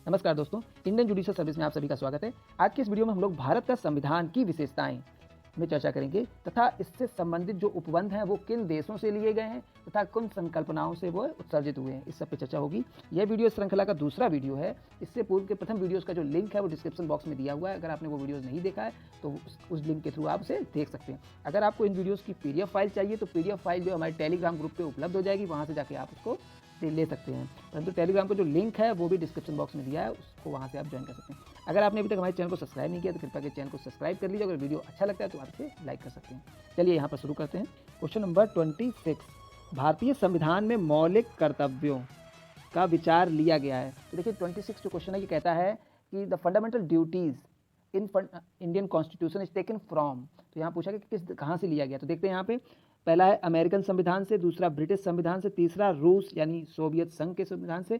नमस्कार दोस्तों, Indian judicial service में आप सभी का स्वागत है। आज के इस वीडियो में हम लोग भारत का संविधान की विशेषताएं में चर्चा करेंगे तथा इससे संबंधित जो उपबंध हैं वो किन देशों से लिए गए हैं तथा किन संकल्पनाओं से वो उत्सर्जित हुए हैं, इस सब पे चर्चा होगी। यह वीडियो श्रृंखला का दूसरा वीडियो है। इससे पूर्व के प्रथम वीडियोस का जो लिंक है वो डिस्क्रिप्शन बॉक्स में दिया हुआ है। अगर आपने वो वीडियोस नहीं देखा है तो उस लिंक के थ्रू आप उसे देख सकते हैं। अगर आपको इन वीडियोस की पीडीएफ फाइल चाहिए तो पीडीएफ फाइल जो हमारे टेलीग्राम ग्रुप पे उपलब्ध हो जाएगी, वहाँ से जाके आप उसको ले सकते हैं। परंतु टेलीग्राम का जो लिंक है वो भी डिस्क्रिप्शन बॉक्स में दिया है, उसको वहाँ से आप ज्वाइन कर सकते हैं। अगर आपने अभी तक हमारे चैनल को सब्सक्राइब नहीं किया तो कृपया चैनल को सब्सक्राइब कर लीजिए। अगर वीडियो अच्छा लगता है तो आप इसे लाइक कर सकते हैं। चलिए यहाँ पर शुरू करते हैं। क्वेश्चन नंबर 26, भारतीय संविधान में मौलिक कर्तव्यों का विचार लिया गया है। तो देखिए 26 जो क्वेश्चन है ये कहता है कि the fundamental duties in Indian constitution is taken from. तो यहाँ पूछा कि कहाँ से लिया गया। तो देखते हैं यहाँ पे, पहला है अमेरिकन संविधान से, दूसरा ब्रिटिश संविधान से, तीसरा रूस यानी सोवियत संघ के संविधान से,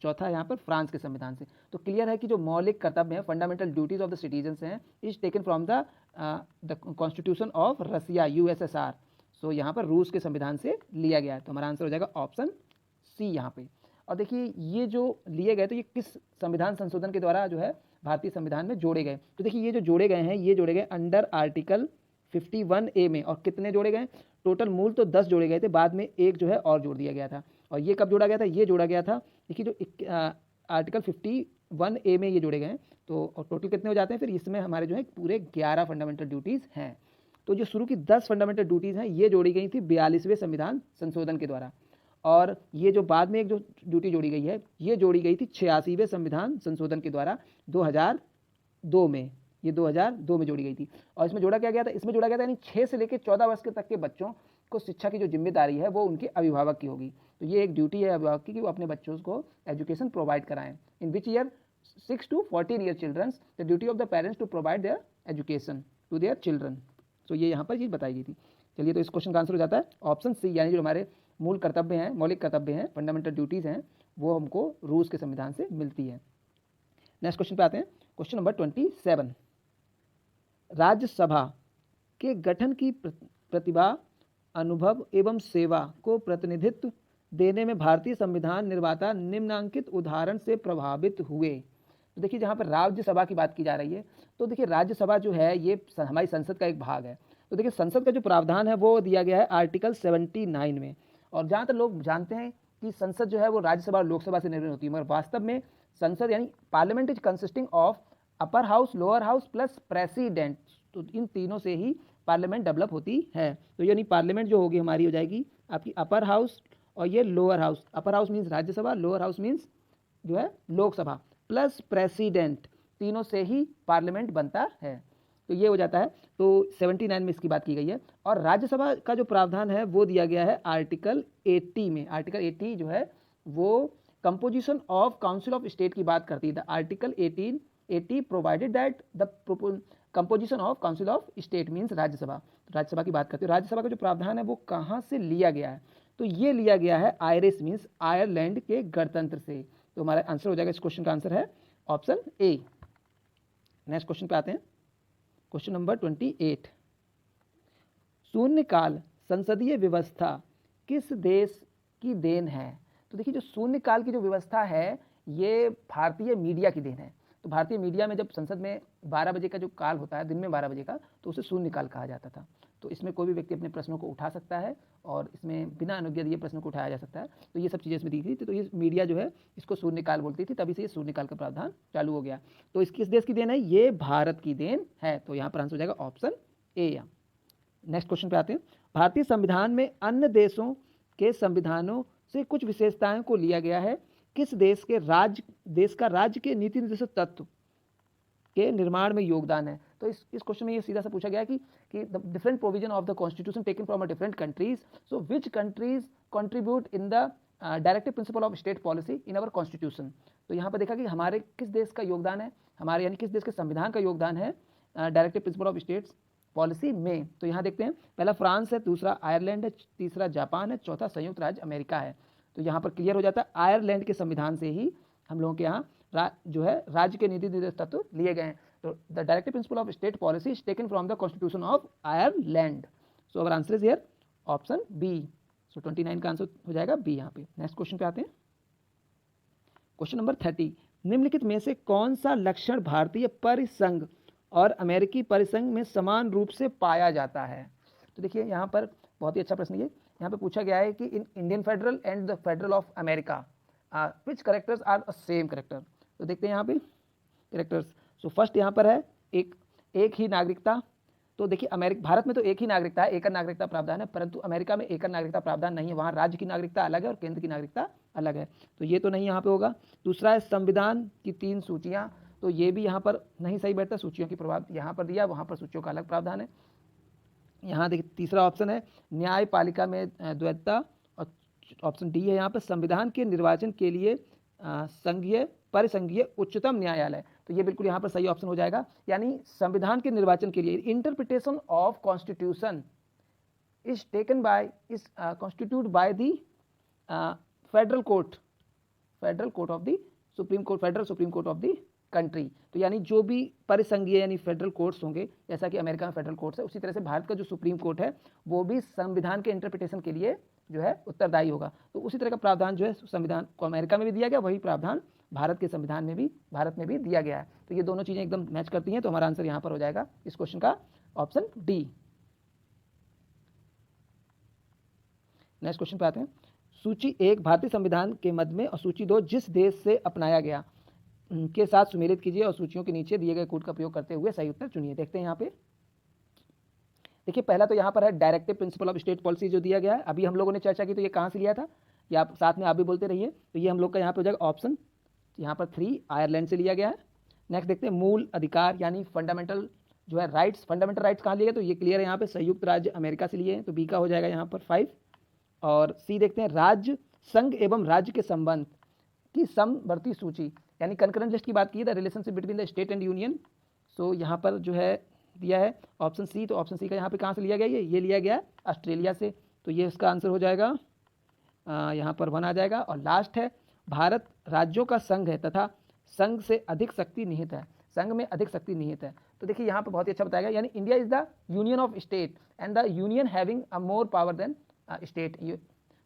चौथा यहाँ पर फ्रांस के संविधान से। तो क्लियर है कि जो मौलिक कर्तव्य है, fundamental duties of the citizens हैं, is taken from the constitution of Russia USSR. So यहाँ पर रूस के संविधान से लिया गया है। तो हमारा आंसर हो जाएगा ऑप्शन सी यहाँ पे। और देखिए ये जो लिए गए तो ये किस संविधान संशोधन के द्वारा जो है भारतीय संविधान में जोड़े गए। तो देखिए ये जो जोड़े गए हैं ये जोड़े गए अंडर आर्टिकल 51A में। और कितने जोड़े गए? टोटल मूल तो 10 जोड़े गए थे, बाद में एक जो है और जोड़ दिया गया था। और ये कब जोड़ा गया था? ये जोड़ा गया था देखिए जो आर्टिकल 51A में ये जोड़े गए हैं। तो और टोटल कितने हो जाते हैं फिर? इसमें हमारे जो है पूरे 11 फंडामेंटल ड्यूटीज़ हैं। तो जो शुरू की 10 फंडामेंटल ड्यूटीज़ हैं ये जोड़ी गई थी 42वें संविधान संशोधन के द्वारा। और ये जो बाद में एक जो ड्यूटी जोड़ी गई है ये जोड़ी गई थी 86वें संविधान संशोधन के द्वारा 2002 में। ये 2002 में जोड़ी गई थी। और इसमें जोड़ा क्या गया था? इसमें जोड़ा गया था यानी 6 से लेकर 14 वर्ष के तक के बच्चों को शिक्षा की जो जिम्मेदारी है वो उनके अभिभावक की होगी। तो ये एक ड्यूटी है अभिभावक की कि वो अपने बच्चों को एजुकेशन प्रोवाइड कराएं। In which year 6 to 14 year childrens the duty of the parents to provide their education to their children. तो ये यहाँ पर चीज़ बताई गई थी। चलिए तो इस क्वेश्चन का आंसर हो जाता है ऑप्शन सी, यानी जो हमारे मूल कर्तव्य हैं, मौलिक कर्तव्य हैं, फंडामेंटल ड्यूटीज़ हैं, वो हमको रूस के संविधान से मिलती है। नेक्स्ट क्वेश्चन पे आते हैं। क्वेश्चन नंबर 27, राज्यसभा के गठन की प्रतिभा, अनुभव एवं सेवा को प्रतिनिधित्व देने में भारतीय संविधान निर्माता निम्नांकित उदाहरण से प्रभावित हुए। तो देखिए जहाँ पर राज्यसभा की बात की जा रही है तो देखिए राज्यसभा जो है ये हमारी संसद का एक भाग है। तो देखिए संसद का जो प्रावधान है वो दिया गया है आर्टिकल 79 में। और जहाँ तक लोग जानते हैं कि संसद जो है वो राज्यसभा और लोकसभा से निर्मित होती है, मगर वास्तव में संसद यानी parliament is consisting of upper house, lower house plus president. तो इन तीनों से ही पार्लियामेंट डेवलप होती है। तो यानी पार्लियामेंट जो होगी हमारी हो जाएगी आपकी अपर हाउस और ये lower house. Upper house means Rajya Sabha, lower house means जो है लोकसभा, प्लस प्रेसिडेंट, तीनों से ही पार्लियामेंट बनता है। तो ये हो जाता है। तो 79 में इसकी बात की गई है। और राज्यसभा का जो प्रावधान है वो दिया गया है आर्टिकल 80 में। आर्टिकल 80 जो है वो composition of council of state की बात करती है। The article 80 provided that the composition of council of state means Rajya Sabha. तो राज्यसभा की बात करते हैं। राज्यसभा का जो प्रावधान है वो कहाँ से लिया गया है? तो ये लिया गया है आयरिश मीन्स आयरलैंड के गणतंत्र से। तो हमारा आंसर हो जाएगा, इस क्वेश्चन का आंसर है ऑप्शन ए। नेक्स्ट क्वेश्चन पे आते हैं। क्वेश्चन नंबर 28, शून्यकाल संसदीय व्यवस्था किस देश की देन है? तो देखिए जो शून्यकाल की जो व्यवस्था है ये भारतीय मीडिया की देन है। तो भारतीय मीडिया में जब संसद में 12 बजे का जो काल होता है, दिन में 12 बजे का, तो उसे शून्यकाल कहा जाता था। तो इसमें कोई भी व्यक्ति अपने प्रश्नों को उठा सकता है और इसमें बिना अनुज्ञा दिए प्रश्नों को उठाया जा सकता है। तो ये सब चीज़ें इसमें दी गई थी। तो ये मीडिया जो है इसको शून्यकाल बोलती थी, तभी से ये शून्यकाल का प्रावधान चालू हो गया। तो इस किस देश की देन है? ये भारत की देन है। तो यहाँ पर आंसर हो जाएगा ऑप्शन ए। नेक्स्ट क्वेश्चन पे आते हैं। भारतीय संविधान में अन्य देशों के संविधानों से कुछ विशेषताओं को लिया गया है। किस देश का राज्य के नीति निर्देशक तत्व के निर्माण में योगदान है? तो इस क्वेश्चन में ये सीधा सा पूछा गया कि the different provision of the constitution taken from a different countries, so which countries contribute in the directive principle of state policy in our constitution. तो यहाँ पर देखा कि हमारे किस देश का योगदान है, हमारे यानी किस देश के संविधान का योगदान है directive principle of states policy में। तो यहाँ देखते हैं, पहला फ्रांस है, दूसरा आयरलैंड है, तीसरा जापान है, चौथा संयुक्त राज्य अमेरिका है। तो यहाँ पर क्लियर हो जाता है आयरलैंड के संविधान से ही हम लोगों के यहाँ जो है राज्य के नीति निर्देशक तत्व लिए गए हैं। तो the directive principle of state policy is taken from the constitution of Ireland. So our answer is here option B. So 29 का आंसर हो जाएगा बी यहाँ पे। नेक्स्ट क्वेश्चन पे आते हैं। क्वेश्चन नंबर 30, निम्नलिखित में से कौन सा लक्षण भारतीय परिसंघ और अमेरिकी परिसंघ में समान रूप से पाया जाता है? तो देखिए यहाँ पर बहुत ही अच्छा प्रश्न, ये यहाँ पे पूछा गया है कि in Indian federal and the federal of America which characters are a same character. तो देखते हैं यहाँ पे करेक्टर्स। सो फर्स्ट यहाँ पर है एक ही नागरिकता। तो देखिए भारत में तो एक ही नागरिकता है, एकल नागरिकता प्रावधान है, परंतु अमेरिका में एकल नागरिकता प्रावधान नहीं है, वहाँ राज्य की नागरिकता अलग है और केंद्र की नागरिकता अलग है, तो ये तो नहीं यहाँ पे होगा। दूसरा है संविधान की 3 सूचियाँ, तो ये भी यहाँ पर नहीं सही बैठता, सूचियों की प्रभाव यहाँ पर दिया, वहाँ पर सूचियों का अलग प्रावधान है। यहाँ देखिए तीसरा ऑप्शन है न्यायपालिका में द्वैतता, और ऑप्शन डी है यहाँ पर संविधान के निर्वाचन के लिए संघीय परिसंघीय उच्चतम न्यायालय, तो ये बिल्कुल यहाँ पर सही ऑप्शन हो जाएगा। यानी संविधान के निर्वाचन के लिए interpretation of constitution is taken by is constitute by the federal court of the supreme court, federal supreme court of the country. तो यानी जो भी परिसंघीय यानी फेडरल कोर्ट्स होंगे, जैसा कि अमेरिका में फेडरल कोर्ट्स है, उसी तरह से भारत का जो सुप्रीम कोर्ट है वो भी संविधान के इंटरप्रिटेशन के लिए जो है उत्तरदायी होगा। तो उसी तरह का प्रावधान जो है संविधान को अमेरिका में भी दिया गया, वही प्रावधान भारत के संविधान में भी भारत में भी दिया गया है। तो ये दोनों चीजें एकदम मैच करती हैं, तो हमारा आंसर यहाँ पर हो जाएगा इस क्वेश्चन का ऑप्शन डी। नेक्स्ट क्वेश्चन पे आते हैं। सूची 1 भारतीय संविधान के मद में और सूची 2 जिस देश से अपनाया गया के साथ सुमेलित कीजिए और सूचियों के नीचे दिए गए कोड का प्रयोग करते हुए सही उत्तर चुनिए। देखते हैं यहाँ पे, देखिए पहला तो यहाँ पर है directive principle of state policy जो दिया गया है, अभी हम लोगों ने चर्चा की, तो ये कहाँ से लिया था, या आप साथ में आप भी बोलते रहिए। तो ये हम लोग का यहाँ पे हो जाएगा ऑप्शन यहाँ पर 3 आयरलैंड से लिया गया है। नेक्स्ट देखते हैं मूल अधिकार यानी फंडामेंटल जो है राइट्स, फंडामेंटल राइट्स कहाँ लिए, तो ये क्लियर है यहाँ पे संयुक्त राज्य अमेरिका से लिए हैं, तो बी का हो जाएगा यहाँ पर 5। और सी देखते हैं राज्य संघ एवं राज्य के संबंध की समवर्ती सूची यानी कंकरेंट लिस्ट की बात की, the relationship between the state and union. So यहाँ पर जो है दिया है ऑप्शन सी, तो ऑप्शन सी का यहाँ पे कहाँ से लिया गया, ये लिया गया ऑस्ट्रेलिया से, तो ये इसका आंसर हो जाएगा यहाँ पर 1 आ जाएगा। और लास्ट है भारत राज्यों का संघ है तथा संघ से अधिक शक्ति निहित है, संघ में अधिक शक्ति निहित है। तो देखिए यहाँ पर बहुत ही अच्छा बताया गया, यानी India is the union of state and the union having a more power than state,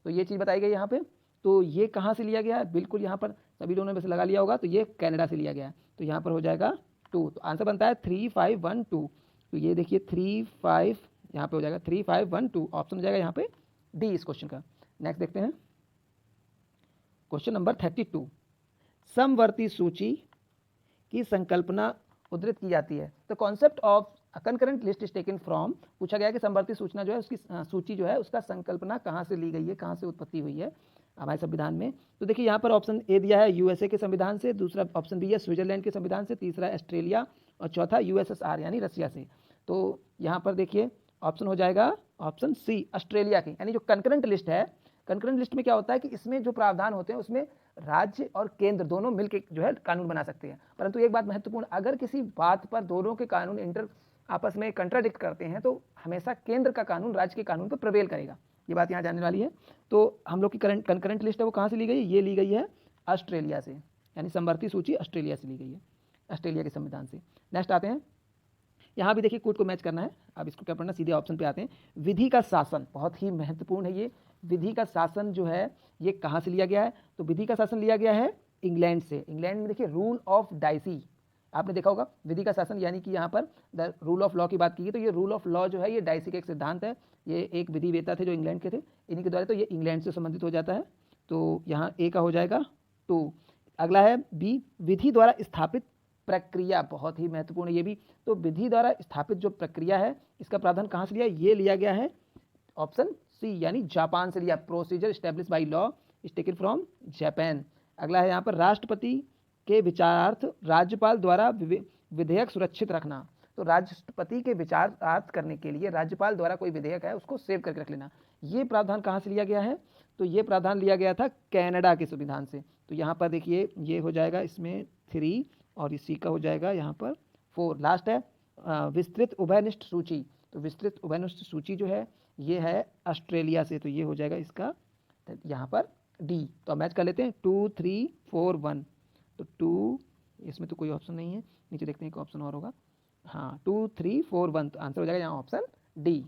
तो ये चीज़ बताई गई यहाँ पे। तो ये कहाँ से लिया गया है, बिल्कुल यहाँ पर सभी लोगों ने वैसे लगा लिया होगा, तो ये कनाडा से लिया गया है, तो यहाँ पर हो जाएगा 2, तो आंसर बनता है 3 5 1 2। तो ये देखिए 3 5 यहाँ पे हो जाएगा 3 5 1 2, ऑप्शन हो जाएगा यहाँ पे डी इस क्वेश्चन का। नेक्स्ट देखते हैं क्वेश्चन नंबर 32, समवर्ती सूची की संकल्पना उद्धृत की जाती है। तो concept of concurrent list is taken from, पूछा गया कि समवर्ती सूचना जो है उसकी सूची जो है उसका संकल्पना कहाँ से ली गई है, कहाँ से उत्पत्ति हुई है हमारे संविधान में। तो देखिए यहाँ पर ऑप्शन ए दिया है यूएसए के संविधान से, दूसरा ऑप्शन बी है स्विट्जरलैंड के संविधान से, तीसरा ऑस्ट्रेलिया और चौथा यूएसएसआर यानी रसिया से। तो यहाँ पर देखिए ऑप्शन हो जाएगा ऑप्शन सी ऑस्ट्रेलिया की, यानी जो कंकरेंट लिस्ट है, कंकरेंट लिस्ट में क्या होता है कि इसमें जो प्रावधान होते हैं उसमें राज्य और केंद्र दोनों मिलकर जो है कानून बना सकते हैं, परंतु एक बात महत्वपूर्ण, अगर किसी बात पर दोनों के कानून आपस में कंट्राडिक्ट करते हैं तो हमेशा केंद्र का कानून राज्य के कानून पर प्रिवेल करेगा, ये बात यहाँ जानने वाली है। तो हम लोग की कंकरेंट लिस्ट है वो कहाँ से ली गई, ये ली गई है ऑस्ट्रेलिया से, यानी समवर्ती सूची ऑस्ट्रेलिया से ली गई है, ऑस्ट्रेलिया के संविधान से। नेक्स्ट आते हैं, यहाँ भी देखिए कोड को मैच करना है, अब इसको क्या पढ़ना, सीधे ऑप्शन पे आते हैं। विधि का शासन बहुत ही महत्वपूर्ण है, ये विधि का शासन जो है ये कहाँ से लिया गया है, तो विधि का शासन लिया गया है इंग्लैंड से। इंग्लैंड में देखिए रूल ऑफ डाइसी, आपने देखा होगा विधि का शासन, यानी कि यहाँ पर द रूल ऑफ लॉ की बात की गई, तो ये रूल ऑफ लॉ जो है ये डाइसी का एक सिद्धांत है, ये एक विधि वेता थे जो इंग्लैंड के थे, इन्हीं के द्वारा, तो ये इंग्लैंड से संबंधित हो जाता है, तो यहाँ ए का हो जाएगा 2। अगला है बी विधि द्वारा स्थापित प्रक्रिया, बहुत ही महत्वपूर्ण ये भी, तो विधि द्वारा स्थापित जो प्रक्रिया है इसका प्रावधान कहाँ से लिया, ये लिया गया है ऑप्शन सी यानी जापान से लिया, procedure establish by law is taken from Japan. अगला है यहाँ पर राष्ट्रपति के विचारार्थ राज्यपाल द्वारा विधेयक सुरक्षित रखना, तो राष्ट्रपति के विचारार्थ करने के लिए राज्यपाल द्वारा कोई विधेयक है उसको सेव करके रख लेना, ये प्रावधान कहाँ से लिया गया है, तो ये प्रावधान लिया गया था कनाडा के संविधान से। तो यहाँ पर देखिए ये हो जाएगा इसमें 3 और इसी का हो जाएगा यहाँ पर 4। लास्ट है विस्तृत उभयनिष्ठ सूची, तो विस्तृत उभयनिष्ठ सूची जो है ये है ऑस्ट्रेलिया से, तो ये हो जाएगा इसका यहाँ पर डी। तो मैच कर लेते हैं 2 3 4 1, तो 2 इसमें तो कोई ऑप्शन नहीं है, नीचे देखते हैं एक ऑप्शन और होगा, हाँ 2 3 4 1, तो आंसर हो जाएगा यहाँ ऑप्शन डी।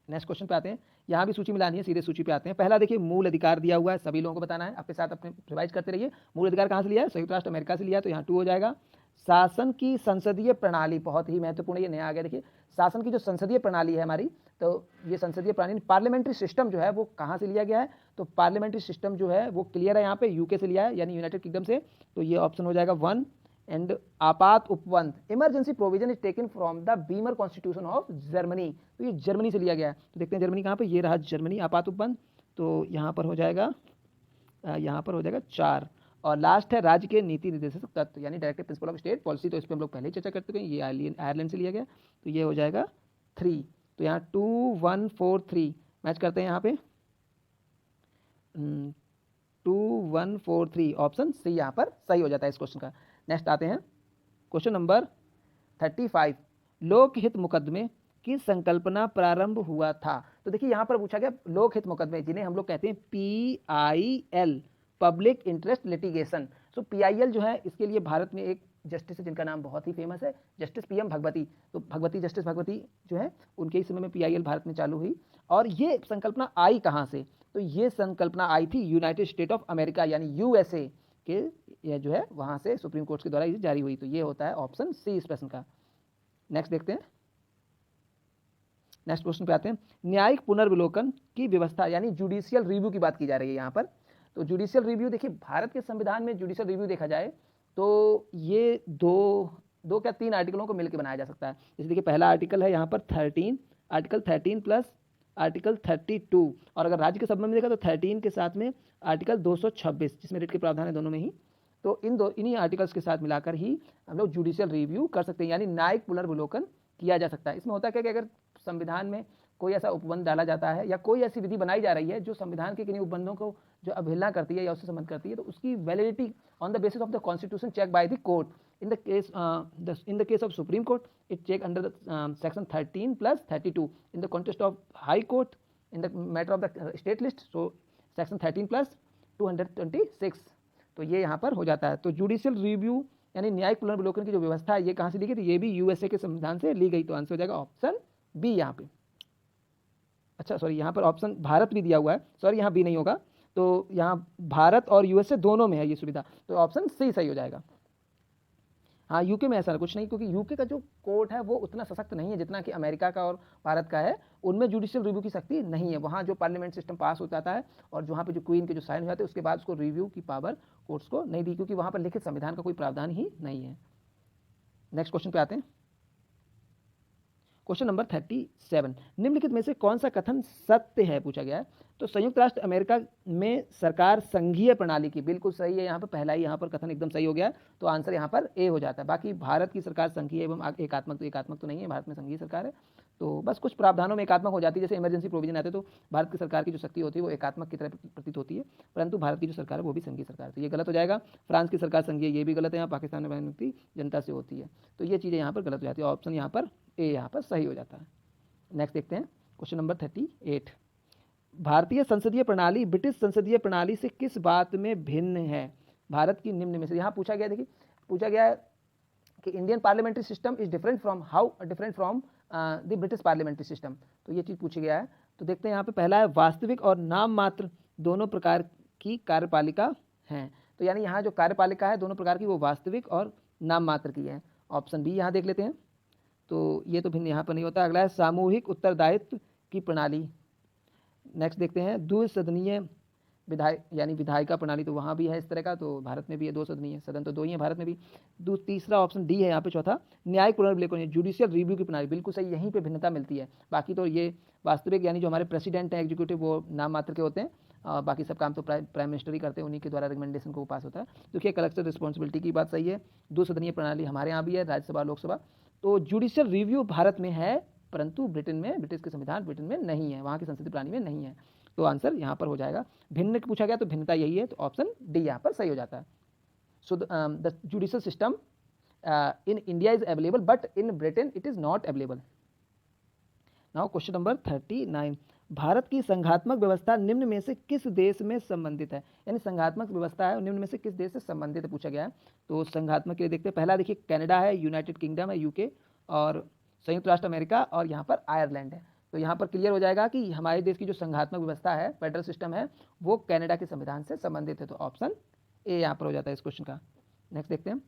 नेक्स्ट क्वेश्चन पे आते हैं, यहाँ भी सूची मिलानी है, सीधे सूची पे आते हैं। पहला देखिए मूल अधिकार दिया हुआ है, सभी लोगों को बताना है, आपके साथ अपने रिवाइज करते रहिए। मूल अधिकार कहाँ से लिया है? संयुक्त राष्ट्र अमेरिका से लिया है, तो यहाँ 2 हो जाएगा। शासन की संसदीय प्रणाली बहुत ही महत्वपूर्ण, ये नया आ गया। देखिए शासन की जो संसदीय प्रणाली है हमारी, तो ये संसदीय प्रणाली पार्लियामेंट्री सिस्टम जो है वो कहाँ से लिया गया है? तो पार्लियामेंट्री सिस्टम जो है वो क्लियर है, यहाँ पे यूके से लिया है, यानी यूनाइटेड किंगडम से। तो ये ऑप्शन हो जाएगा 1। एंड आपात उपबंध, emergency provision is taken from the Weimar constitution of Germany, तो ये जर्मनी से लिया गया है। तो देखते हैं जर्मनी कहाँ पे, ये रहा जर्मनी आपात उपबंध, तो यहाँ पर हो जाएगा 4। और लास्ट है राज्य के नीति निर्देशक तत्व, यानी directive principle of state policy, तो इस पर हम लोग पहले ही चर्चा कर चुके हैं, ये आयरलैंड से लिया गया, तो ये हो जाएगा 3। तो यहाँ 2 1 4 3 मैच करते हैं यहाँ पे, 2 1 4 3, ऑप्शन सी यहाँ पर सही हो जाता है इस क्वेश्चन का। नेक्स्ट आते हैं क्वेश्चन नंबर 35, लोकहित मुकदमे की संकल्पना प्रारंभ हुआ था। तो देखिए यहाँ पर पूछा गया लोकहित मुकदमे, जिन्हें हम लोग कहते हैं PIL, पब्लिक इंटरेस्ट लिटिगेशन। सो PIL जो है, इसके लिए भारत में एक जस्टिस है जिनका नाम बहुत ही फेमस है, जस्टिस PM भगवती। तो जस्टिस भगवती जो है, उनके ही समय में PIL भारत में चालू हुई। और ये संकल्पना आई कहाँ से? तो ये संकल्पना आई थी यूनाइटेड स्टेट ऑफ अमेरिका, यानी USA के, ये जो है वहाँ से सुप्रीम कोर्ट के द्वारा ये जारी हुई। तो ये होता है ऑप्शन सी इस प्रश्न का। नेक्स्ट देखते हैं, नेक्स्ट क्वेश्चन पे आते हैं। न्यायिक पुनर्विलोकन की व्यवस्था, यानी जुडिशियल रिव्यू की बात की जा रही है यहाँ पर। तो जुडिशियल रिव्यू, देखिए भारत के संविधान में जुडिशियल रिव्यू देखा जाए तो ये दो क्या 3 आर्टिकलों को मिलकर बनाया जा सकता है। जैसे देखिए पहला आर्टिकल है यहाँ पर 13, आर्टिकल 13 प्लस आर्टिकल 32, और अगर राज्य के संबंध में देखा तो 13 के साथ में आर्टिकल 226, जिसमें रिट के प्रावधान है दोनों में ही। तो इन्हीं आर्टिकल्स के साथ मिलाकर ही हम लोग जुडिशियल रिव्यू कर सकते हैं, यानी न्यायिक पुनर्विलोकन किया जा सकता है। इसमें होता है कि अगर संविधान में कोई ऐसा उपबंध डाला जाता है या कोई ऐसी विधि बनाई जा रही है जो संविधान के किन्हीं उपबंधों को जो अवहेलना करती है या उससे संबंध करती है, तो उसकी validity on the basis of the constitution check by the court. in the case of Supreme Court, it check under the section 13 plus 32. In the context of High Court, in the matter of the state list, so section 13 plus 226. तो ये यहाँ पर हो जाता है। तो judicial review यानी न्यायिक पुनर्विलोकन की जो व्यवस्था है, ये कहाँ से ली गई? तो ये भी USA के संविधान से ली गई। तो आंसर हो जाएगा ऑप्शन बी यहाँ पे। अच्छा सॉरी, यहाँ पर ऑप्शन भारत भी दिया हुआ है, सॉरी यहाँ बी नहीं होगा। तो यहाँ भारत और USA दोनों में है ये सुविधा, तो ऑप्शन सी सही हो जाएगा। हाँ, यूके में ऐसा कुछ नहीं, क्योंकि यूके का जो कोर्ट है वो उतना सशक्त नहीं है जितना कि अमेरिका का और भारत का है। उनमें जुडिशियल रिव्यू की शक्ति नहीं है। वहाँ जो पार्लियामेंट सिस्टम पास हो जाता है और वहाँ पे जो क्वीन के जो साइन हो जाते हैं, उसके बाद उसको रिव्यू की पावर कोर्ट्स को नहीं दी, क्योंकि वहाँ पर लिखित संविधान का कोई प्रावधान ही नहीं है। नेक्स्ट क्वेश्चन पे आते हैं, क्वेश्चन नंबर 37, निम्नलिखित में से कौन सा कथन सत्य है पूछा गया है। तो संयुक्त राष्ट्र अमेरिका में सरकार संघीय प्रणाली की, बिल्कुल सही है यहाँ पर, पहला ही यहाँ पर कथन एकदम सही हो गया, तो आंसर यहाँ पर ए हो जाता है। बाकी भारत की सरकार संघीय एवं एकात्मक तो नहीं है, भारत में संघीय सरकार है। तो बस कुछ प्रावधानों में एकात्मक हो जाती है, जैसे इमरजेंसी प्रोविजन आते तो भारत की सरकार की जो शक्ति होती है वो एकात्मक की तरह प्रतीत होती है, परंतु भारत की जो सरकार है वो भी संघीय सरकार है। तो ये गलत हो जाएगा। फ्रांस की सरकार संघीय, ये भी गलत है, यहाँ पाकिस्तान में मुक्ति जनता से होती है, तो ये चीज़ें यहाँ पर गलत हो जाती है। ऑप्शन यहाँ पर ए यहाँ पर सही हो जाता है। नेक्स्ट देखते हैं क्वेश्चन नंबर 38, भारतीय संसदीय प्रणाली ब्रिटिश संसदीय प्रणाली से किस बात में भिन्न है? भारत की निम्न में से, यहाँ पूछा गया, देखिए पूछा गया है कि Indian parliamentary system is different from the British parliamentary system, तो ये चीज़ पूछी गया है। तो देखते हैं यहाँ पे पहला है वास्तविक और नाम मात्र दोनों प्रकार की कार्यपालिका हैं। तो यानी यहाँ जो कार्यपालिका है दोनों प्रकार की, वो वास्तविक और नाम मात्र की है। ऑप्शन बी यहाँ देख लेते हैं, तो ये तो भिन्न यहाँ पर नहीं होता। अगला है सामूहिक उत्तरदायित्व की प्रणाली। नेक्स्ट देखते हैं द्विसदनीय विधायिका प्रणाली, तो वहाँ भी है इस तरह का, तो भारत में भी है 2 सदनीय, सदन तो 2 ही है भारत में भी। तीसरा ऑप्शन डी है यहाँ पे चौथा, न्यायिक पुनर्विलोकन जुडिशियल रिव्यू की प्रणाली, बिल्कुल सही, यहीं पे भिन्नता मिलती है। बाकी तो ये वास्तविक यानी जो हमारे प्रेसिडेंट हैं एग्जीक्यूटिव, वो नाम मात्र के होते हैं, बाकी सब काम तो प्राइम मिनिस्टर ही करते हैं, उन्हीं के द्वारा रिकमेंडेशन को पास होता है। देखिए कलेक्टर रिस्पॉन्सिबिलिटी की बात सही है, 2 सदनीय प्रणाली हमारे यहाँ भी है, राज्यसभा लोकसभा। तो जुडिशियल रिव्यू भारत में है, परंतु ब्रिटेन में, ब्रिटिश के संविधान ब्रिटेन में नहीं है, वहाँ की संसदीय प्रणाली में नहीं है। तो आंसर यहाँ पर हो जाएगा, भिन्न पूछा गया तो भिन्नता यही है, तो ऑप्शन डी यहाँ पर सही हो जाता है। So the judicial system in India is available but in Britain it is not available. Now question number 39, Bharat की संघात्मक व्यवस्था निम्न में से किस देश में संबंधित है? यानी संघात्मक व्यवस्था है, निम्न में से किस देश से संबंधित है पूछा गया है। तो संघात्मक के लिए देखते हैं, पहला देखिए कनाडा है, यूनाइटेड किंगडम है यूके, और संयुक्त राष्ट्र अमेरिका, और यहाँ पर आयरलैंड है। तो यहाँ पर क्लियर हो जाएगा कि हमारे देश की जो संघात्मक व्यवस्था है, फेडरल सिस्टम है, वो कनाडा के संविधान से संबंधित है। तो ऑप्शन ए यहाँ पर हो जाता है इस क्वेश्चन का। नेक्स्ट देखते हैं,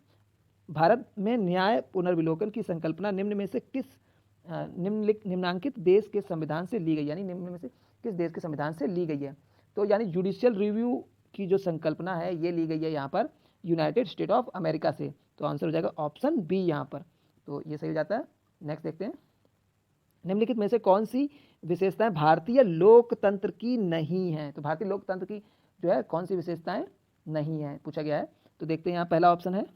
भारत में न्याय पुनर्विलोकन की संकल्पना निम्न में से किस निम्नांकित देश के संविधान से ली गई, यानी निम्न में से किस देश के संविधान से ली गई है। तो यानी जुडिशियल रिव्यू की जो संकल्पना है ये ली गई है यहाँ पर यूनाइटेड स्टेट ऑफ अमेरिका से। तो आंसर हो जाएगा ऑप्शन बी यहाँ पर। तो ये सही हो जाता है। नेक्स्ट देखते हैं, निम्नलिखित में से कौन सी विशेषताएं भारतीय लोकतंत्र की नहीं है। तो भारतीय लोकतंत्र की जो है कौन सी विशेषताएं नहीं है पूछा गया है। तो देखते हैं यहाँ पहला ऑप्शन है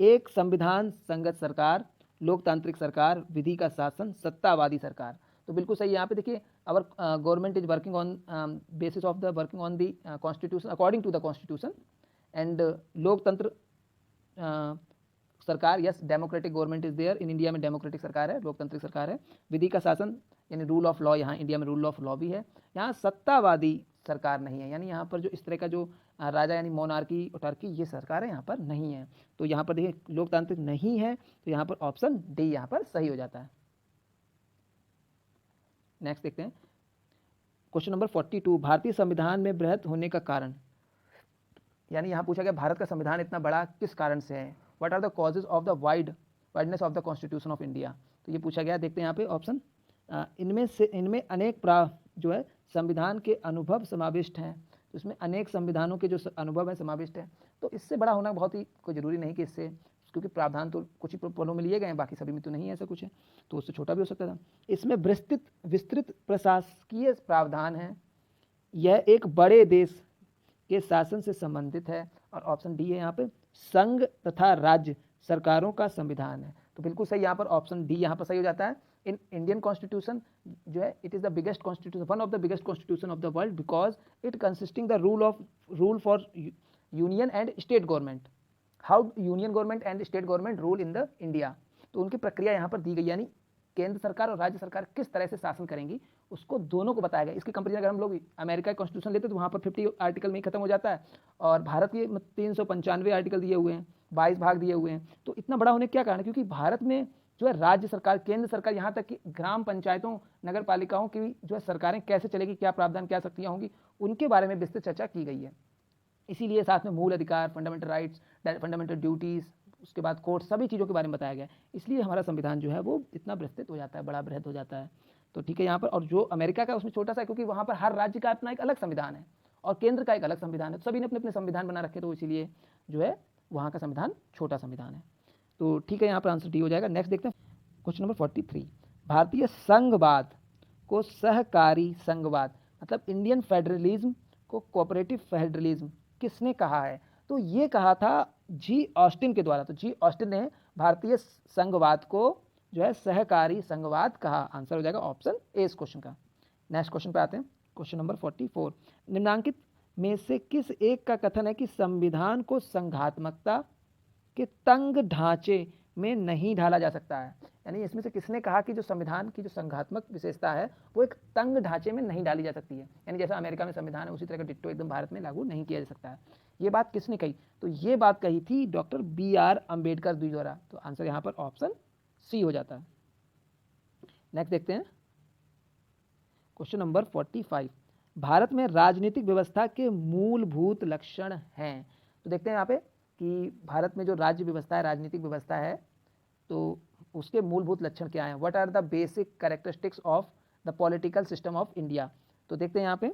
एक संविधान संगत सरकार, लोकतांत्रिक सरकार, विधि का शासन, सत्तावादी सरकार। तो बिल्कुल सही यहाँ पे देखिए, our government is working on basis of the working on the constitution according to the constitution and लोकतंत्र सरकार, yes democratic government is there, in India में डेमोक्रेटिक सरकार है, लोकतांत्रिक सरकार है। विधि का शासन यानी रूल ऑफ लॉ, यहाँ इंडिया में रूल ऑफ लॉ भी है। यहाँ सत्तावादी सरकार नहीं है, यानी यहाँ पर जो इस तरह का जो राजा यानी मोनार्की ओटार्की ये सरकार है यहाँ पर नहीं है। तो यहाँ पर देखिए लोकतांत्रिक नहीं है, तो यहाँ पर ऑप्शन डी यहाँ पर सही हो जाता है। नेक्स्ट देखते हैं क्वेश्चन नंबर 42, भारतीय संविधान में बृहत होने का कारण, यानी यहाँ पूछा गया भारत का संविधान इतना बड़ा किस कारण से है। What are the causes of the wideness of the constitution of India. तो ये पूछा गया, देखते हैं यहाँ पे ऑप्शन, इनमें अनेक जो है संविधान के अनुभव समाविष्ट हैं। तो इसमें अनेक संविधानों के जो अनुभव है समाविष्ट है। तो इससे बड़ा होना बहुत ही कोई जरूरी नहीं कि इससे, क्योंकि प्रावधान तो कुछ ही पलों में लिए गए हैं, बाकी सभी में तो नहीं ऐसा कुछ है, तो उससे छोटा भी हो सकता था। इसमें विस्तृत प्रशासकीय प्रावधान है, यह एक बड़े देश के शासन से संबंधित है। और ऑप्शन डी है यहाँ पे संघ तथा राज्य सरकारों का संविधान है। तो बिल्कुल सही यहाँ पर ऑप्शन डी यहाँ पर सही हो जाता है। इन इंडियन कॉन्स्टिट्यूशन जो है it is the biggest constitution, one of the biggest constitution of the world, because it consisting the rule for union and state government, how union government and state government rule in the India. तो उनकी प्रक्रिया यहाँ पर दी गई, यानी केंद्र सरकार और राज्य सरकार किस तरह से शासन करेंगी उसको दोनों को बताया गया। इसकी कंपेरिजन अगर हम लोग अमेरिका का कॉन्स्टिट्यूशन लेते तो वहाँ पर 50 आर्टिकल में ही खत्म हो जाता है, और भारत के 395 आर्टिकल दिए हुए हैं, 22 भाग दिए हुए हैं। तो इतना बड़ा होने का क्या कारण है, क्योंकि भारत में जो है राज्य सरकार, केंद्र सरकार, यहाँ तक कि ग्राम पंचायतों, नगर पालिकाओं की जो है सरकारें कैसे चलेगी, क्या प्रावधान, क्या शक्तियाँ होंगी, उनके बारे में विस्तृत चर्चा की गई है। इसीलिए साथ में मूल अधिकार, फंडामेंटल राइट्स, फंडामेंटल ड्यूटीज़, उसके बाद कोर्ट, सभी चीज़ों के बारे में बताया गया। इसलिए हमारा संविधान जो है वो इतना विस्तृत हो जाता है, बड़ा बृहद हो जाता है। तो ठीक है यहाँ पर, और जो अमेरिका का उसमें छोटा सा है, क्योंकि वहाँ पर हर राज्य का अपना एक अलग संविधान है और केंद्र का एक अलग संविधान है, तो सभी ने अपने अपने संविधान बना रखे, तो इसीलिए जो है वहाँ का संविधान छोटा संविधान है। तो ठीक है, यहाँ पर आंसर डी हो जाएगा। नेक्स्ट देखते हैं क्वेश्चन नंबर 43, भारतीय संघवाद को सहकारी संघवाद मतलब इंडियन फेडरलिज्म को कोऑपरेटिव फेडरलिज्म किसने कहा है। तो ये कहा था जी ऑस्टिन के द्वारा। तो जी ऑस्टिन ने भारतीय संघवाद को जो है सहकारी संघवाद कहा। आंसर हो जाएगा ऑप्शन ए इस क्वेश्चन का। नेक्स्ट क्वेश्चन पे आते हैं, क्वेश्चन नंबर 44, निम्नांकित में से किस एक का कथन है कि संविधान को संघात्मकता के तंग ढांचे में नहीं ढाला जा सकता है। यानी इसमें से किसने कहा कि जो संविधान की जो संघात्मक विशेषता है वो एक तंग ढांचे में नहीं डाली जा सकती है, यानी जैसा अमेरिका में संविधान है उसी तरह का डिट्टो एकदम भारत में लागू नहीं किया जा सकता है। ये बात किसने कही, तो ये बात कही थी डॉक्टर BR अम्बेडकर जी द्वारा। तो आंसर यहाँ पर ऑप्शन सी हो जाता है। नेक्स्ट देखते हैं क्वेश्चन नंबर 45, भारत में राजनीतिक व्यवस्था के मूलभूत लक्षण हैं। तो देखते हैं यहाँ पे कि भारत में जो राज्य व्यवस्था है, राजनीतिक व्यवस्था है, तो उसके मूलभूत लक्षण क्या हैं। What are the basic characteristics of the political system of India. तो देखते हैं यहाँ पे,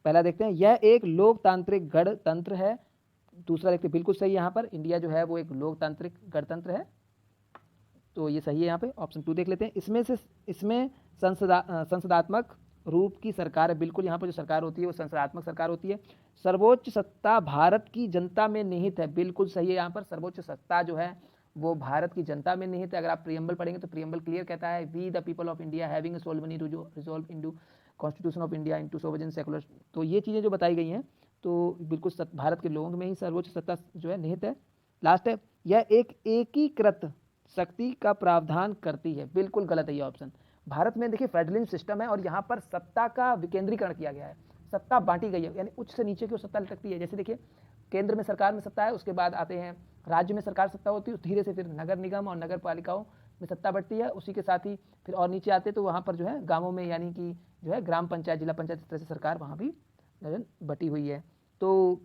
पहला देखते हैं यह एक लोकतांत्रिक गणतंत्र है। दूसरा देखते हैं, बिल्कुल सही, यहाँ पर इंडिया जो है वो एक लोकतांत्रिक गणतंत्र है, तो ये सही है। यहाँ पे ऑप्शन 2 देख लेते हैं, इसमें संसदात्मक रूप की सरकार है। बिल्कुल, यहाँ पर जो सरकार होती है वो संसदात्मक सरकार होती है। सर्वोच्च सत्ता भारत की जनता में निहित है। बिल्कुल सही है, यहाँ पर सर्वोच्च सत्ता जो है वो भारत की जनता में निहित है। अगर आप प्रियम्बल पढ़ेंगे तो प्रियम्बल क्लियर कहता है, we the people of India having solemnly to resolve into constitution of India into sovereign secular. तो ये चीज़ें जो बताई गई हैं, तो बिल्कुल भारत के लोगों में ही सर्वोच्च सत्ता जो है निहित है। लास्ट है, यह एक एकीकृत शक्ति का प्रावधान करती है। बिल्कुल गलत है ये ऑप्शन। भारत में देखिए फेडरलिज्म सिस्टम है और यहाँ पर सत्ता का विकेंद्रीकरण किया गया है, सत्ता बांटी गई है, यानी उच्च से नीचे की सत्ता लटकती है। जैसे देखिए केंद्र में सरकार में सत्ता है, उसके बाद आते हैं राज्य में सरकार सत्ता होती है, धीरे से फिर नगर निगम और नगर पालिकाओं में सत्ता बढ़ती है, उसी के साथ ही फिर और नीचे आते तो वहाँ पर जो है गाँवों में यानी कि जो है ग्राम पंचायत, जिला पंचायत, इस तरह से सरकार वहाँ भी बटी हुई है। तो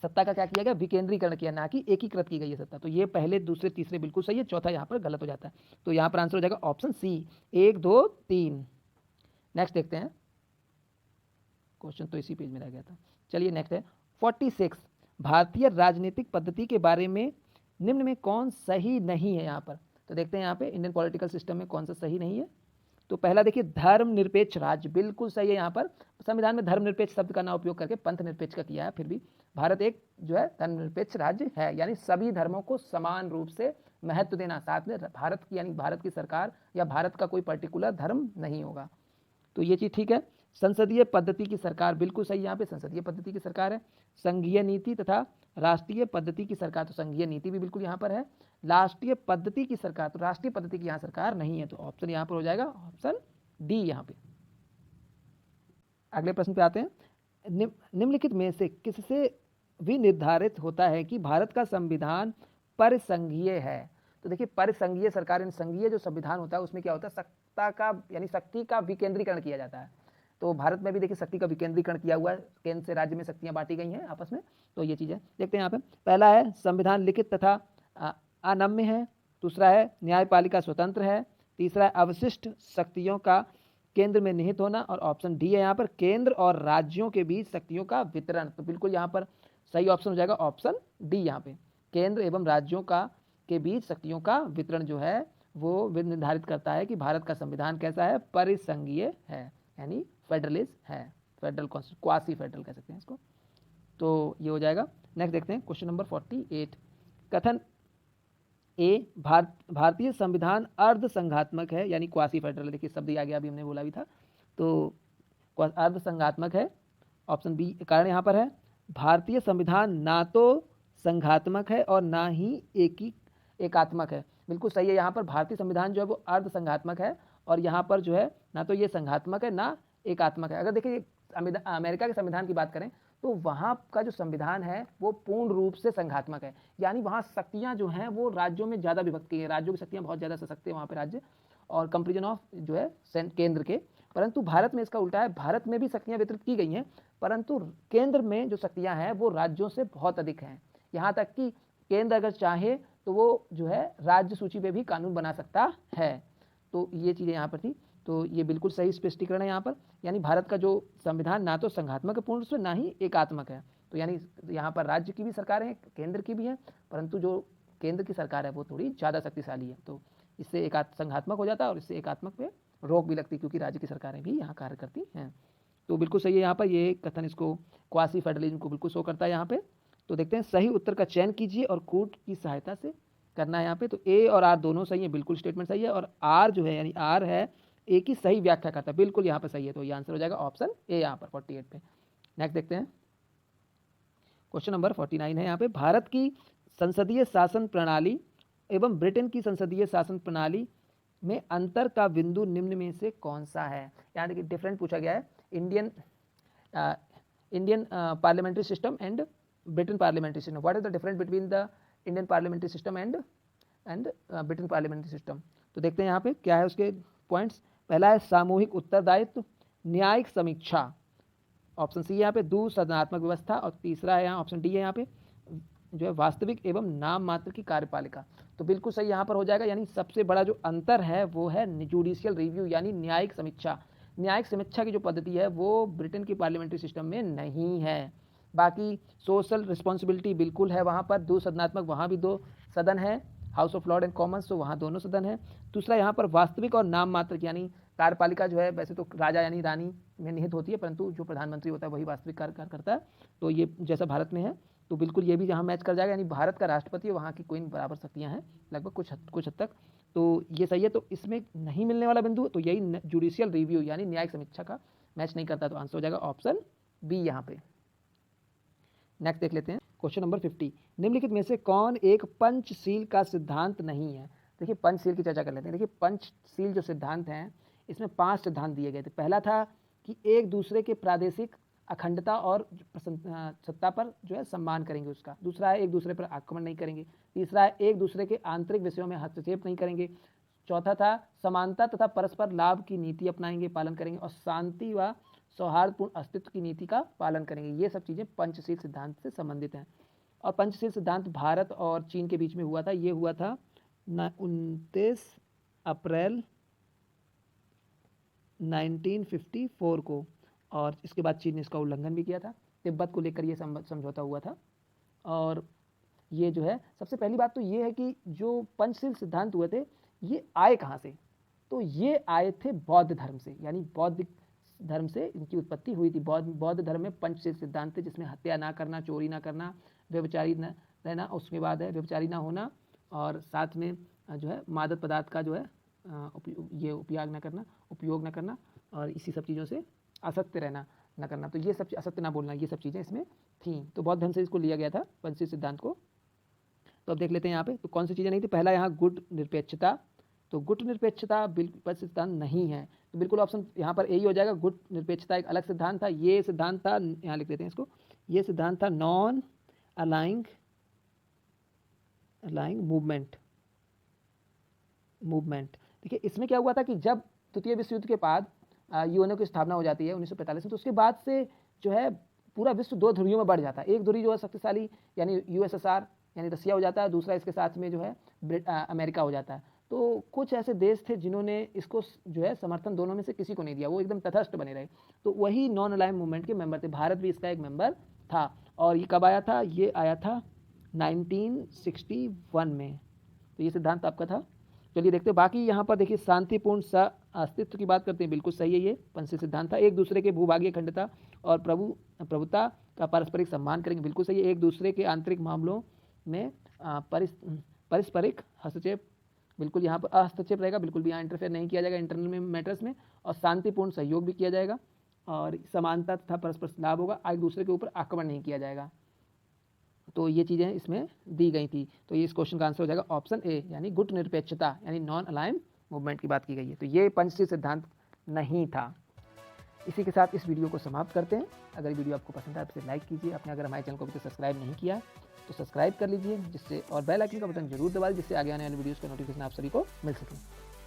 सत्ता का क्या किया गया, विकेंद्रीकरण किया, ना कि एकीकृत की गई है सत्ता। तो ये पहले, दूसरे, तीसरे बिल्कुल सही है, चौथा यहाँ पर गलत हो जाता है। तो यहाँ पर आंसर हो जाएगा ऑप्शन सी, 1 2 3। नेक्स्ट देखते हैं, क्वेश्चन तो इसी पेज में रह गया था। चलिए नेक्स्ट है 46, भारतीय राजनीतिक पद्धति के बारे में निम्न में कौन सही नहीं है। यहाँ पर तो देखते हैं यहाँ पे इंडियन पॉलिटिकल सिस्टम में कौन सा सही नहीं है। तो पहला देखिए, धर्मनिरपेक्ष राज्य, बिल्कुल सही है। यहाँ पर संविधान में धर्मनिरपेक्ष शब्द का ना उपयोग करके पंथ निरपेक्ष का किया है, फिर भी भारत एक जो है धर्मनिरपेक्ष राज्य है, यानी सभी धर्मों को समान रूप से महत्व देना। साथ में भारत की यानी भारत की सरकार या भारत का कोई पर्टिकुलर धर्म नहीं होगा, तो ये चीज़ ठीक है। संसदीय पद्धति की सरकार, बिल्कुल सही, यहाँ पे संसदीय पद्धति की सरकार है। संघीय नीति तथा राष्ट्रीय पद्धति की सरकार, तो संघीय नीति भी बिल्कुल यहाँ पर है। राष्ट्रीय पद्धति की सरकार, तो राष्ट्रीय पद्धति की यहाँ सरकार नहीं है, तो ऑप्शन यहाँ पर हो जाएगा ऑप्शन डी यहाँ पे। अगले प्रश्न पे आते हैं, निम्नलिखित में से किससे भी निर्धारित होता है कि भारत का संविधान परिसंघीय है। तो देखिए, परिसंघीय सरकार, संघीय जो संविधान होता है उसमें क्या होता है, सत्ता का यानी शक्ति का विकेंद्रीकरण किया जाता है। तो भारत में भी देखिए शक्ति का विकेंद्रीकरण किया हुआ है, केंद्र से राज्य में शक्तियां बांटी गई हैं आपस में। तो ये चीज़ें देखते हैं यहाँ पे। पहला है संविधान लिखित तथा अनम्य है। दूसरा है न्यायपालिका स्वतंत्र है। तीसरा है अवशिष्ट शक्तियों का केंद्र में निहित होना। और ऑप्शन डी है यहाँ पर केंद्र और राज्यों के बीच शक्तियों का वितरण। तो बिल्कुल यहाँ पर सही ऑप्शन हो जाएगा ऑप्शन डी। यहाँ पे केंद्र एवं राज्यों का के बीच शक्तियों का वितरण जो है वो निर्धारित करता है कि भारत का संविधान कैसा है, परिसंघीय है, यानी फेडरलिस्ट है, फेडरल कॉन्स्टिट्यूशन, क्वासी फेडरल कह सकते हैं इसको। तो ये हो जाएगा। नेक्स्ट देखते हैं क्वेश्चन नंबर 48, कथन ए, भारतीय संविधान अर्ध संघात्मक है, यानी क्वासी फेडरल। देखिए शब्द आ गया, अभी हमने बोला भी था, तो अर्ध संघात्मक है। ऑप्शन बी कारण यहाँ पर है, भारतीय संविधान ना तो संघात्मक है और ना ही एकात्मक है। बिल्कुल सही है, यहाँ पर भारतीय संविधान जो है वो अर्ध संघात्मक है, और यहाँ पर जो है ना तो ये संघात्मक है ना एकात्मक है। अगर देखिए अमेरिका के संविधान की बात करें तो वहाँ का जो संविधान है वो पूर्ण रूप से संघात्मक है, यानी वहाँ शक्तियाँ जो हैं वो राज्यों में ज़्यादा विभक्त की हैं, राज्यों की शक्तियाँ बहुत ज़्यादा सशक्त है वहाँ पे राज्य, और कंपेरिजन ऑफ जो है केंद्र के। परंतु भारत में इसका उल्टा है, भारत में भी शक्तियाँ वितरित की गई हैं, परंतु केंद्र में जो शक्तियाँ हैं वो राज्यों से बहुत अधिक हैं। यहाँ तक कि केंद्र अगर चाहे तो वो जो है राज्य सूची पे भी कानून बना सकता है। तो ये चीज़ें यहाँ पर थी, तो ये बिल्कुल सही स्पष्टीकरण है यहाँ पर। यानी भारत का जो संविधान ना तो संघात्मक है पूर्ण रूप से, ना ही एकात्मक है। तो यानी यहाँ पर राज्य की भी सरकार है, केंद्र की भी है, परंतु जो केंद्र की सरकार है वो थोड़ी ज़्यादा शक्तिशाली है। तो इससे संघात्मक हो जाता है और इससे एकात्मक पे रोक भी लगती है, क्योंकि राज्य की सरकारें भी यहाँ कार्य करती हैं। तो बिल्कुल सही है यहाँ पर, ये कथन इसको क्वासी फेडरलिज्म को बिल्कुल शो करता है यहाँ पे। तो देखते हैं, सही उत्तर का चयन कीजिए और कोड की सहायता से करना है यहाँ पे। तो ए और आर दोनों सही है, बिल्कुल स्टेटमेंट सही है, और आर जो है यानी आर है ए की सही व्याख्या करता है, बिल्कुल यहाँ पर सही है। तो ये आंसर हो जाएगा ऑप्शन ए यहाँ पर 48 पे। नेक्स्ट देखते हैं, क्वेश्चन नंबर 49 है यहाँ पे, भारत की संसदीय शासन प्रणाली एवं ब्रिटेन की संसदीय शासन प्रणाली में अंतर का बिंदु निम्न में से कौन सा है। यहाँ देखिए डिफरेंट पूछा गया है, Indian parliamentary system and Britain parliamentary system. What is the difference between the Indian parliamentary system and Britain parliamentary system. तो देखते हैं यहाँ पे क्या है उसके पॉइंट्स। पहला है सामूहिक उत्तरदायित्व, न्यायिक समीक्षा, ऑप्शन सी यहाँ पे दुसदनात्मक व्यवस्था, और तीसरा है यहाँ ऑप्शन डी है यहाँ पे जो है वास्तविक एवं नाम मात्र की कार्यपालिका। तो बिल्कुल सही यहाँ पर हो जाएगा, यानी सबसे बड़ा जो अंतर है वो है जुडिशियल रिव्यू, यानी न्यायिक समीक्षा। न्यायिक समीक्षा की जो पद्धति है वो ब्रिटेन की पार्लियामेंट्री सिस्टम में नहीं है। बाकी सोशल रिस्पॉन्सिबिलिटी बिल्कुल है वहाँ पर, दुसदनात्मक वहाँ भी 2 सदन है, house of Lord and Commons, तो वहाँ दोनों सदन है। दूसरा यहाँ पर वास्तविक और नाम मात्र की, यानी कार्यपालिका जो है वैसे तो राजा यानी रानी में निहित होती है, परंतु जो प्रधानमंत्री होता है वही वास्तविक कार्य करता है। तो ये जैसा भारत में है, तो बिल्कुल ये भी यहाँ मैच कर जाएगा, यानी भारत का राष्ट्रपति है, वहाँ की कोई बराबर शक्तियाँ हैं लगभग कुछ हद तक, तो ये सही है। तो इसमें नहीं मिलने वाला बिंदु तो यही जुडिशियल रिव्यू यानी न्यायिक समीक्षा का मैच नहीं करता, तो आंसर हो जाएगा ऑप्शन बी यहाँ पे। नेक्स्ट देख लेते हैं, क्वेश्चन नंबर 50, निम्नलिखित में से कौन एक पंचशील का सिद्धांत नहीं है। देखिए पंचशील की चर्चा कर लेते हैं। देखिए पंचशील जो सिद्धांत हैं इसमें 5 सिद्धांत दिए गए थे। पहला था कि एक दूसरे के प्रादेशिक अखंडता और सत्ता पर जो है सम्मान करेंगे उसका। दूसरा है एक दूसरे पर आक्रमण नहीं करेंगे। तीसरा है एक दूसरे के आंतरिक विषयों में हस्तक्षेप नहीं करेंगे। चौथा था समानता तथा परस्पर लाभ की नीति अपनाएंगे, पालन करेंगे, और शांति व सौहार्दपूर्ण अस्तित्व की नीति का पालन करेंगे। ये सब चीज़ें पंचशील सिद्धांत से संबंधित हैं। और पंचशील सिद्धांत भारत और चीन के बीच में हुआ था। ये हुआ था 29 अप्रैल 1954 को, और इसके बाद चीन ने इसका उल्लंघन भी किया था। तिब्बत को लेकर ये समझौता हुआ था। और ये जो है, सबसे पहली बात तो ये है कि जो पंचशील सिद्धांत हुए थे ये आए कहाँ से? तो ये आए थे बौद्ध धर्म से, यानी बौद्ध धर्म से इनकी उत्पत्ति हुई थी। बौद्ध धर्म में पंचशील सिद्धांत थे, जिसमें हत्या ना करना, चोरी ना करना, व्यभिचारी न रहना, उसके बाद है व्यभिचारी ना होना, और साथ में जो है मादक पदार्थ का जो है उपयोग न करना, और इसी सब चीज़ों से असत्य रहना न करना। तो ये सब असत्य ना बोलना, ये सब चीज़ें इसमें थी। तो बौद्ध धर्म से इसको लिया गया था पंचशील सिद्धांत को। तो अब देख लेते हैं यहाँ पे तो कौन सी चीज़ें नहीं थी। पहला यहाँ गुट निरपेक्षता। तो गुट निरपेक्षता बिल्कुल सिद्धांत नहीं है, तो बिल्कुल ऑप्शन यहाँ पर यही हो जाएगा। गुट निरपेक्षता एक अलग सिद्धांत था। ये सिद्धांत था, यहाँ लिख देते हैं इसको, ये सिद्धांत था नॉन अलाइंग मूवमेंट। देखिए इसमें क्या हुआ था कि जब द्वितीय विश्व युद्ध के बाद यूएनओ की स्थापना हो जाती है 1945 में, तो उसके बाद से जो है पूरा विश्व दो ध्रुवियों में बढ़ जाता है। एक ध्रुव जो है शक्तिशाली यानी यूएसएसआर यानी रसिया हो जाता है, दूसरा इसके साथ में जो है अमेरिका हो जाता है। तो कुछ ऐसे देश थे जिन्होंने इसको जो है समर्थन दोनों में से किसी को नहीं दिया, वो एकदम तटस्थ बने रहे। तो वही नॉन अलाइंग मूवमेंट के मेंबर थे, भारत भी इसका एक मेंबर था। और ये कब आया था? ये आया था 1961 में। तो ये सिद्धांत आपका था। चलिए देखते हैं बाकी। यहाँ पर देखिए शांतिपूर्ण सह अस्तित्व की बात करते हैं, बिल्कुल सही है, ये पंचशील सिद्धांत था। एक दूसरे के भूभागीय अखंडता और प्रभुता का पारस्परिक सम्मान करेंगे, बिल्कुल सही है। एक दूसरे के आंतरिक मामलों में पारस्परिक हस्तक्षेप, बिल्कुल यहाँ पर हस्तक्षेप रहेगा, बिल्कुल भी यहाँ इंटरफेयर नहीं किया जाएगा इंटरनल में मैटर्स में। और शांतिपूर्ण सहयोग भी किया जाएगा, और समानता तथा परस्पर लाभ होगा, एक दूसरे के ऊपर आक्रमण नहीं किया जाएगा। तो ये चीज़ें इसमें दी गई थी। तो ये इस क्वेश्चन का आंसर हो जाएगा ऑप्शन ए, यानी गुट निरपेक्षता यानी नॉन अलाइंग मूवमेंट की बात की गई है। तो ये पंचशील सिद्धांत नहीं था। इसी के साथ इस वीडियो को समाप्त करते हैं। अगर वीडियो आपको पसंद है तो लाइक कीजिए। आपने अगर हमारे चैनल को अभी तक सब्सक्राइब नहीं किया है तो सब्सक्राइब कर लीजिए, जिससे और बेल आइकन का बटन जरूर दबाइए, जिससे आगे आने वाले वीडियोज़ का नोटिफिकेशन आप सभी को मिल सके।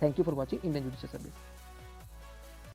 Thank you for watching Indian judicial service.